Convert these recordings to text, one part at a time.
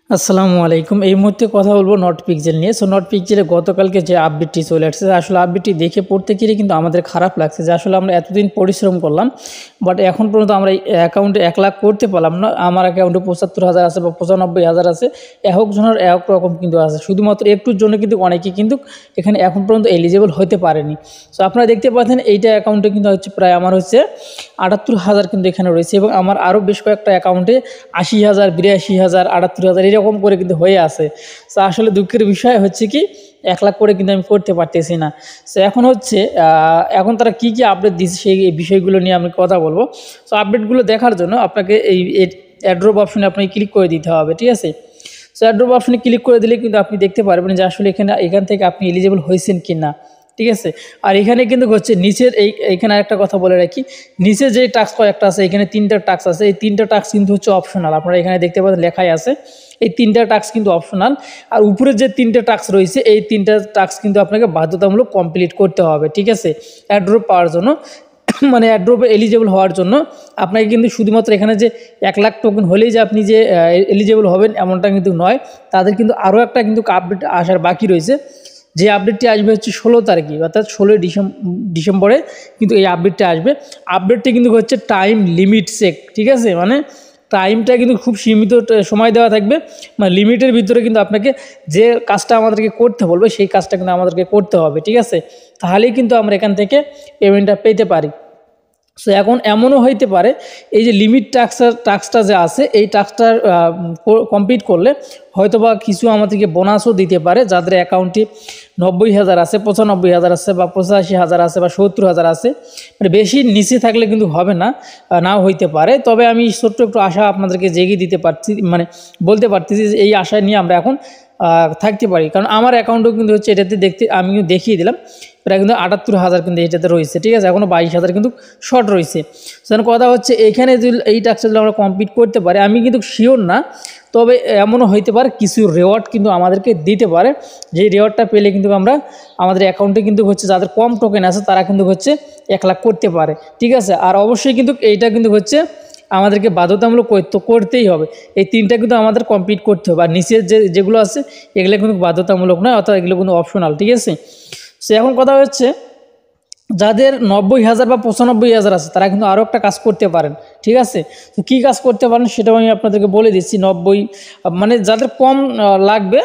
আসসালামু আলাইকুম। এই মুহূর্তে কথা বলবো নট পিক্সেল নিয়ে। সো নট পিক্সেলে গতকালকে যে আপডেটটি চলে আসছে, আসলে আপডেটটি দেখে পড়তে গিয়ে কিন্তু আমাদের খারাপ লাগছে যে আসলে আমরা এতদিন পরিশ্রম করলাম, বাট এখন পর্যন্ত আমরা এই অ্যাকাউন্টে 1 লাখ করতে পারলাম না। আমার অ্যাকাউন্টে ৭৫,০০০ আছে বা ৯৫,০০০ আছে, এক জনের এক রকম কিন্তু আছে। শুধুমাত্র একটুর জন্য কিন্তু অনেকেই কিন্তু এখানে এখন পর্যন্ত এলিজিবল হতে পারেনি। সো আপনারা দেখতে পাচ্ছেন এইটা অ্যাকাউন্টে কিন্তু হচ্ছে প্রায় আমার হচ্ছে ৭৮,০০০ কিন্তু এখানে রয়েছে, এবং আমার আরও বেশ কয়েকটা অ্যাকাউন্টে ৮০,০০০, ৮২,০০০, ৭৮,০০০ এরকম করে কিন্তু হয়ে আছে। সো আসলে দুঃখের বিষয় হচ্ছে কি 1 লাখ করে কিন্তু আমি করতে পারতেছি না। সো এখন হচ্ছে এখন তারা কি আপডেট দিচ্ছে সেই বিষয়গুলো নিয়ে আমি কথা বলবো। সো আপডেটগুলো দেখার জন্য আপনাকে এই অ্যাড্রপ অপশনে আপনাকে ক্লিক করে দিতে হবে, ঠিক আছে। সো অ্যাড্রপ অপশনে ক্লিক করে দিলে কিন্তু আপনি দেখতে পারবেন যে আসলে এখান থেকে আপনি এলিজিবল হয়েছেন কি না, ঠিক আছে। আর এখানে কিন্তু হচ্ছে নিচের এইখানে আরেকটা কথা বলে রাখি, নিচে যে টাস্ক কয়েকটা আছে, এখানে 3টা টাস্ক আছে। এই 3টা টাস্ক কিন্তু হচ্ছে অপশনাল। আপনারা এখানে দেখতে পাচ্ছেন লেখাই আছে এই 3টা টাস্ক কিন্তু অপশনাল। আর উপরে যে 3টা টাস্ক রয়েছে এই 3টা টাস্ক কিন্তু আপনাকে বাধ্যতামূলক কমপ্লিট করতে হবে, ঠিক আছে, অ্যাড্রপ পাওয়ার জন্য। মানে অ্যাড্রপে এলিজেবল হওয়ার জন্য আপনাকে কিন্তু শুধুমাত্র এখানে যে 1 লাখ টোকেন হলেই যে আপনি যে এলিজেবল হবেন এমনটা কিন্তু নয়। তাদের কিন্তু আরও একটা কিন্তু আপডেট আসার বাকি রয়েছে, যে আপডেটটি আসবে হচ্ছে 16 তারিখে, অর্থাৎ 16 ডিসেম্বরে কিন্তু এই আপডেটটা আসবে। আপডেটটি কিন্তু হচ্ছে টাইম লিমিট চেক, ঠিক আছে, মানে টাইমটা কিন্তু খুব সীমিত সময় দেওয়া থাকবে, মানে লিমিটের ভিতরে কিন্তু আপনাকে যে কাজটা আমাদেরকে করতে বলবে সেই কাজটা কিন্তু আমাদেরকে করতে হবে, ঠিক আছে। তাহলেই কিন্তু আমরা এখান থেকে পেমেন্টটা পেতে পারি। সো এখন এমনও হইতে পারে এই যে লিমিট টাস্কটা যে আছে এই টাস্কটার কমপ্লিট করলে হয়তোবা কিছু আমাদেরকে বোনাসও দিতে পারে, যাদের অ্যাকাউন্টে ৯০,০০০ আছে, ৯৫,০০০ আছে বা ৮৫,০০০ আছে বা ৭০,০০০ আছে, মানে বেশি নিচে থাকলে কিন্তু হবে না, নাও হইতে পারে। তবে আমি ছোট্ট একটু আশা আপনাদেরকে জেগে দিতে পারছি, মানে বলতে পারতেছি যে এই আশা নিয়ে আমরা এখন থাকতে পারি, কারণ আমার অ্যাকাউন্টও কিন্তু হচ্ছে এটাতে আমি কিন্তু দেখিয়ে দিলাম প্রায় কিন্তু ৭৮,০০০ কিন্তু এটাতে রয়েছে, ঠিক আছে। এখনও 22,০০০ কিন্তু শর্ট রয়েছে। সেখানে কথা হচ্ছে এখানে যদি এই টাস্কটা যদি আমরা কমপ্লিট করতে পারি, আমি কিন্তু শিওর না, তবে এমনও হইতে পারে কিছু রেওয়ার্ড কিন্তু আমাদেরকে দিতে পারে, যে রেওয়ার্ডটা পেলে কিন্তু আমরা আমাদের অ্যাকাউন্টে কিন্তু হচ্ছে যাদের কম টোকেন আছে তারা কিন্তু হচ্ছে 1 লাখ করতে পারে, ঠিক আছে। আর অবশ্যই কিন্তু এইটা কিন্তু হচ্ছে আমাদেরকে বাধ্যতামূলক করতেই হবে। এই 3টা কিন্তু আমাদের কমপ্লিট করতে হবে। আর নিচের যেগুলো আছে এগুলো কিন্তু বাধ্যতামূলক নয়, অর্থাৎ এগুলো কিন্তু অপশনাল, ঠিক আছে। সো এখন কথা হচ্ছে যাদের ৯০,০০০ বা ৯৫,০০০ আছে তারা কিন্তু আরও একটা কাজ করতে পারেন, ঠিক আছে। তো কী কাজ করতে পারেন সেটাও আমি আপনাদেরকে বলে দিচ্ছি। ৯০ মানে যাদের কম লাগবে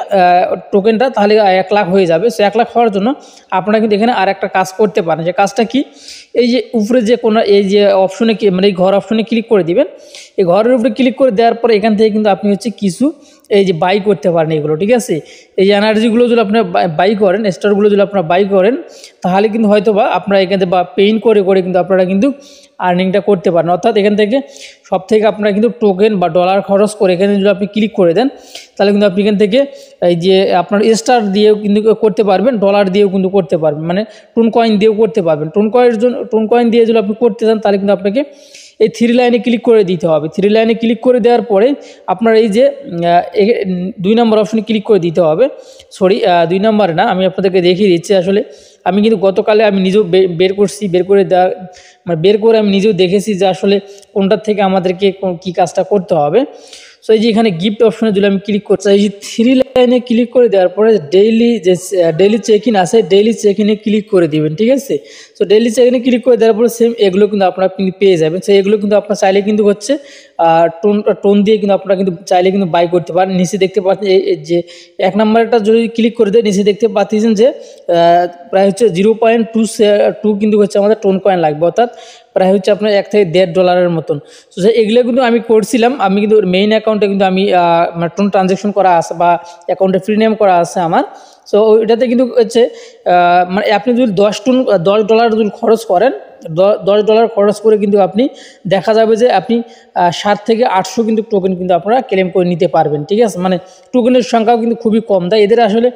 টোকেনটা, তাহলে 1 লাখ হয়ে যাবে। সো 1 লাখ হওয়ার জন্য আপনারা কিন্তু এখানে আর একটা কাজ করতে পারেন। যে কাজটা কি, এই যে উপরে যে কোনো এই যে অপশনে মানে এই ঘর অপশনে ক্লিক করে দিবেন। এই ঘরের উপরে ক্লিক করে দেওয়ার পরে এখান থেকে কিন্তু আপনি হচ্ছে কিছু এই যে বাই করতে পারেন এগুলো, ঠিক আছে। এই যে এনার্জিগুলো যদি আপনার বাই করেন, স্টারগুলো যদি আপনারা বাই করেন, তাহলে কিন্তু হয়তো বা আপনারা এখান থেকে বা পেইন করে কিন্তু আপনারা কিন্তু আর্নিংটা করতে পারেন। অর্থাৎ এখান থেকে সব থেকে আপনারা কিন্তু টোকেন বা ডলার খরচ করে এখানে যদি আপনি ক্লিক করে দেন, তাহলে কিন্তু আপনি এখান থেকে এই যে আপনার স্টার দিয়েও কিন্তু করতে পারবেন, ডলার দিয়েও কিন্তু করতে পারবেন, মানে টোন কয়েন দিয়েও করতে পারবেন। টোন কয়েন দিয়ে যদি আপনি করতে চান তাহলে কিন্তু আপনাকে এই 3 লাইনে ক্লিক করে দিতে হবে। 3 লাইনে ক্লিক করে দেওয়ার পরে আপনার এই যে 2 নম্বর অপশনে ক্লিক করে দিতে হবে। সরি, 2 নম্বরে না, আমি আপনাদেরকে দেখিয়ে দিচ্ছি। আসলে আমি কিন্তু গতকালে আমি নিজেও বের করে আমি নিজেও দেখেছি যে আসলে কোনটার থেকে আমাদেরকে কী কাজটা করতে হবে। সো এই যে এখানে গিফট অপশনে যদি আমি ক্লিক করছি, এই যে 3 লাইনে ক্লিক করে দেওয়ার পরে ডেইলি চেক ইন আছে, ডেইলি চেক ইনে ক্লিক করে দিবেন, ঠিক আছে। সো ডেইলি চেক ইনে ক্লিক করে দেওয়ার পরে সেম এগুলো কিন্তু আপনারা কিন্তু পেয়ে যাবেন। সো এগুলো কিন্তু আপনার চাইলে কিন্তু হচ্ছে টোন দিয়ে কিন্তু আপনারা কিন্তু চাইলে কিন্তু বাই করতে পারেন। নিচে দেখতে পাচ্ছেন এই যে 1 নম্বরটা যদি ক্লিক করে দেয়, নিচে দেখতে পাচ্ছেন যে প্রায় হচ্ছে 0.2 কিন্তু হচ্ছে আমাদের টোন কয়েন লাগবে, অর্থাৎ প্রায় হচ্ছে আপনার 1 থেকে $1.5 মতন। তো এগুলো কিন্তু আমি করছিলাম, আমি কিন্তু মেইন অ্যাকাউন্টে কিন্তু আমি টোন ট্রানজ্যাকশন করা আছে বা অ্যাকাউন্টে প্রিমিয়াম করা আছে আমার। সো ওইটাতে কিন্তু হচ্ছে মানে আপনি যদি $10 যদি খরচ করেন, $10 খরচ করে কিন্তু আপনি দেখা যাবে যে আপনি 7 থেকে 800 কিন্তু টোকেন কিন্তু আপনারা ক্লেম করে নিতে পারবেন, ঠিক আছে। মানে টোকেনের সংখ্যাও কিন্তু খুবই কম দেয় এদের। আসলে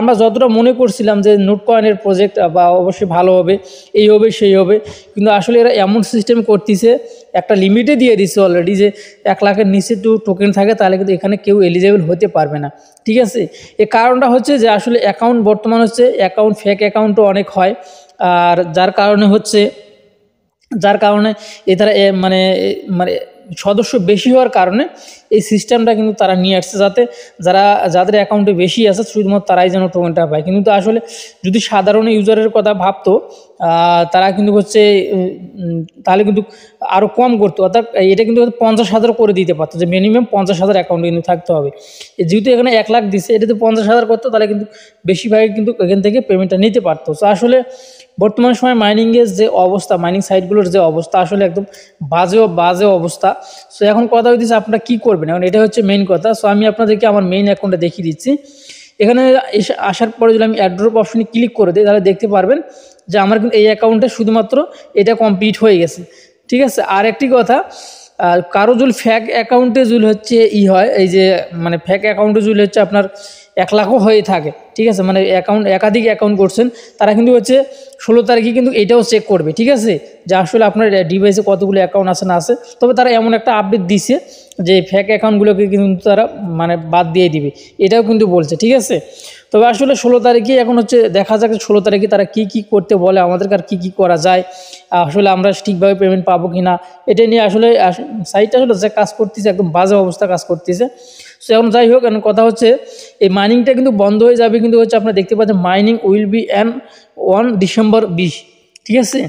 আমরা যতটা মনে করছিলাম যে নোট কয়েনের প্রজেক্ট বা অবশ্যই ভালো হবে, এই হবে সেই হবে, কিন্তু আসলে এরা এমন সিস্টেম করতেছে, একটা লিমিটে দিয়ে দিচ্ছে অলরেডি যে 1 লাখের নিচে টোকেন থাকে তাহলে কিন্তু এখানে কেউ এলিজেবল হতে পারবে না, ঠিক আছে। এর কারণটা হচ্ছে যে আসলে অ্যাকাউন্ট বর্তমান হচ্ছে ফেক অ্যাকাউন্টও অনেক হয়, আর যার কারণে এ তারা মানে সদস্য বেশি হওয়ার কারণে এই সিস্টেমটা কিন্তু তারা নিয়ে আসছে, যাতে যাদের অ্যাকাউন্টে বেশি আছে শুধুমাত্র তারাই যেন টোকেনটা পায়। কিন্তু আসলে যদি সাধারণ ইউজারের কথা ভাবতো তারা কিন্তু হচ্ছে তাহলে কিন্তু আরও কম করতো, অর্থাৎ এটা কিন্তু 50,000 করে দিতে পারতো, যে মিনিমাম 50,000 অ্যাকাউন্ট কিন্তু থাকতে হবে। যেহেতু এখানে 1 লাখ দিচ্ছে, এটাতে 50,000 করতো, তাহলে কিন্তু বেশিরভাগই কিন্তু এখান থেকে পেমেন্টটা নিতে পারতো। তো আসলে বর্তমান সময় মাইনিংয়ের যে অবস্থা, মাইনিং সাইটগুলোর যে অবস্থা, আসলে একদম বাজে অবস্থা। সো এখন কথা হচ্ছে আপনারা কী করবেন, এখন এটা হচ্ছে মেইন কথা। সো আমি আপনাদেরকে আমার মেইন অ্যাকাউন্টটা দেখিয়ে দিচ্ছি। এখানে আসার পরে যদি আমি অ্যাড্রপ অপশনে ক্লিক করে দিই, তাহলে দেখতে পারবেন যে আমার কিন্তু এই অ্যাকাউন্টে শুধুমাত্র এটা কমপ্লিট হয়ে গেছে, ঠিক আছে। আর একটি কথা, কারো যদি ফ্যাক অ্যাকাউন্টে যদি হচ্ছে হয়, এই যে মানে ফ্যাক অ্যাকাউন্টে যদি হচ্ছে আপনার 1 লাখও হয়ে থাকে, ঠিক আছে, মানে একাধিক অ্যাকাউন্ট করছেন, তারা কিন্তু হচ্ছে 16 তারিখে কিন্তু এটাও চেক করবে, ঠিক আছে, যে আসলে আপনার ডিভাইসে কতগুলো অ্যাকাউন্ট আছে না আছে। তবে তারা এমন একটা আপডেট দিছে যে ফ্যাক অ্যাকাউন্টগুলোকে কিন্তু তারা মানে বাদ দিয়ে দিবে, এটাও কিন্তু বলছে, ঠিক আছে। তবে আসলে 16 তারিখে এখন হচ্ছে দেখা যাক 16 তারিখে তারা কি করতে বলে আমাদেরকে, আর কী করা যায়, আসলে আমরা ঠিকভাবে পেমেন্ট পাবো কি না, এটা নিয়ে আসলে সাইটটা আসলে যে কাজ করতেছে একদম বাজে অবস্থা কাজ করতেছে। সো এখন যাই হোক, এখন কথা হচ্ছে এই মাইনিংটা কিন্তু বন্ধ হয়ে যাবে, কিন্তু হচ্ছে আপনারা দেখতে পাচ্ছেন mining will be on December 20, ঠিক আছে।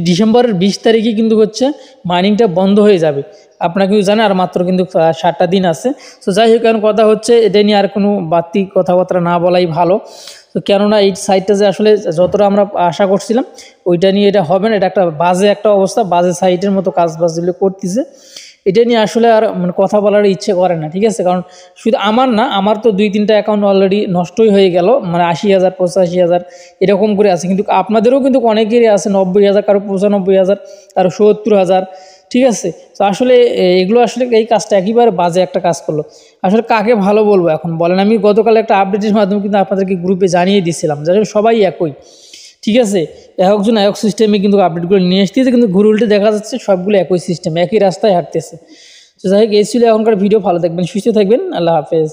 ডিসেম্বরের 20 তারিখে কিন্তু হচ্ছে মাইনিংটা বন্ধ হয়ে যাবে, আপনারা কিন্তু জানেন আর মাত্র কিন্তু 7টা দিন আছে। তো যাই হোক, এখন কথা হচ্ছে এটা নিয়ে আর কোনো বাড়তি কথাবার্তা না বলাই ভালো। তো কেননা এই সাইটটা যে আসলে যতটা আমরা আশা করছিলাম ওইটা নিয়ে এটা হবে না, এটা একটা বাজে অবস্থা, বাজে সাইটের মতো কাজগুলো করতেছে। এটা নিয়ে আসলে আর মানে কথা বলার ইচ্ছে করে না, ঠিক আছে। কারণ শুধু আমার না, আমার তো 2-3টা অ্যাকাউন্ট অলরেডি নষ্টই হয়ে গেল, মানে 80,000 85,000 এরকম করে আছে। কিন্তু আপনাদেরও কিন্তু অনেকেরই আছে 90,000, কারো 95,000, কারো 70,000, ঠিক আছে। তো আসলে এগুলো আসলে এই কাজটা একেবারে বাজে একটা কাজ করলো। আসলে কাকে ভালো বলবো এখন বলেন। আমি গতকাল একটা আপডেটের মাধ্যমে কিন্তু আপনাদেরকে গ্রুপে জানিয়ে দিচ্ছিলাম যে সবাই একই, ঠিক আছে, একজন এক সিস্টেমে কিন্তু আপডেটগুলো নিয়ে আসতেছে, কিন্তু ঘুরে উল্টে দেখা যাচ্ছে সবগুলো একই সিস্টেম, একই রাস্তায় হাঁটতেছে। তো যাই হোক, এই ছিল এখনকার ভিডিও। ভালো থাকবেন, সুস্থ থাকবেন, আল্লাহ হাফেজ।